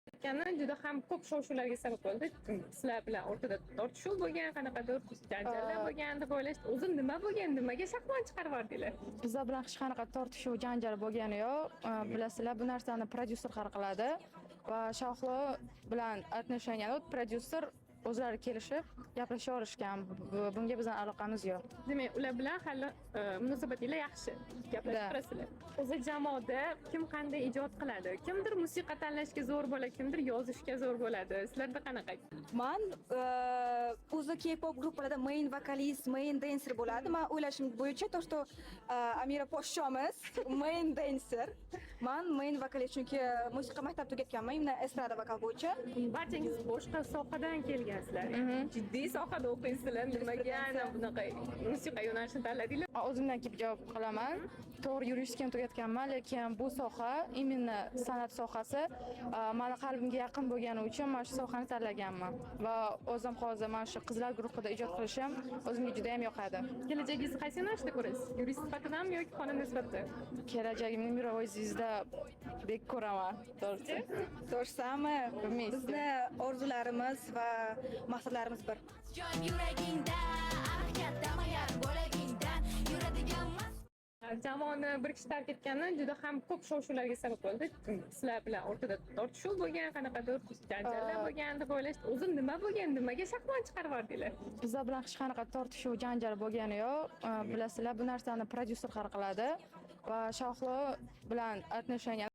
O'tgani juda ham ko'p shov-shuvlarga sabab bo'ldi. Sizlar bilan o'rtada tortishuv bo'lgan, qanaqadir janjallar bo'lgan deb o'ylashdi. O'zi nima bo'lgan? Nimaga shaxmat chiqarib yubordinglar? Bizlar bilan hech qanaqa tortishuv, janjal bo'lgani yo'q. Bilasizlar, bu narsani prodyuser hal qiladi va Shahlo bilan отношения prodyuser o'zlari kelishib gaplasha olishgan. Bunga bizning aloqamiz yo'q. Demak, ular bilan hali munosabatinglar yaxshi. Gaplashib turasizlar. O'zi jamoada kim qanday ijod qiladi? Kimdir musiqa tanlashga zo'r bo'ladi, kimdir yozishga zo'r bo'ladi. Sizlarda qanaqa? Man o'zi K-pop gruppalarda main vokalist, main dancer bo'ladi. Men o'ylashim bo'yicha to, что Amira poshshomiz main dancer. Man main vokalist, chunki musiqa maktabi tugatganman, men estrada vokal bo'yicha. Barchangiz boshqa sohadan kelgansizlar. Jiddiy sohada o'qiysizlar. Nimaga ana bunaqa musiqa yo'nalishini tanladinglar? O'zimdan kelib javob qilaman. To'g'ri, yuristikani tugatganman, lekin bu soha, именно san'at sohasi meni qalbimga yaqin bo'lgani uchun mana shu sohani tanlaganman. Va o'zim hozir mana shu qizlar guruhida ijod qilishim o'zimga juda ham yoqadi. Kelajagingizni qaysi yo'nalishda ko'rasiz? Yurist sifatidami yoki xonanda sifatida? Kelajagimni mirovoy zvizda deb ko'raman. To'g'risi. To'g'risami? Bizni orzularimiz va maqsadlarimiz bir. Jon yuragingda kattamagan bo'lagingdan yuradigan Jamoani bir kishi tark etgani juda ham ko'p shov-shuvlarga sabab bo'ldi. Sizlar bilan o'rtada tortishuv bo'lgan, qanaqadir janjallar bo'lgan deb o'ylashdi. O'zi nima bo'lgan? Nimaga shaxmat chiqarib yubordinglar? Bizlar bilan hech qanaqa tortishuv, janjal bo'lgani yo'q. Bilasizlar, bu narsani prodyuser hal qiladi va Shahlo bilan отношения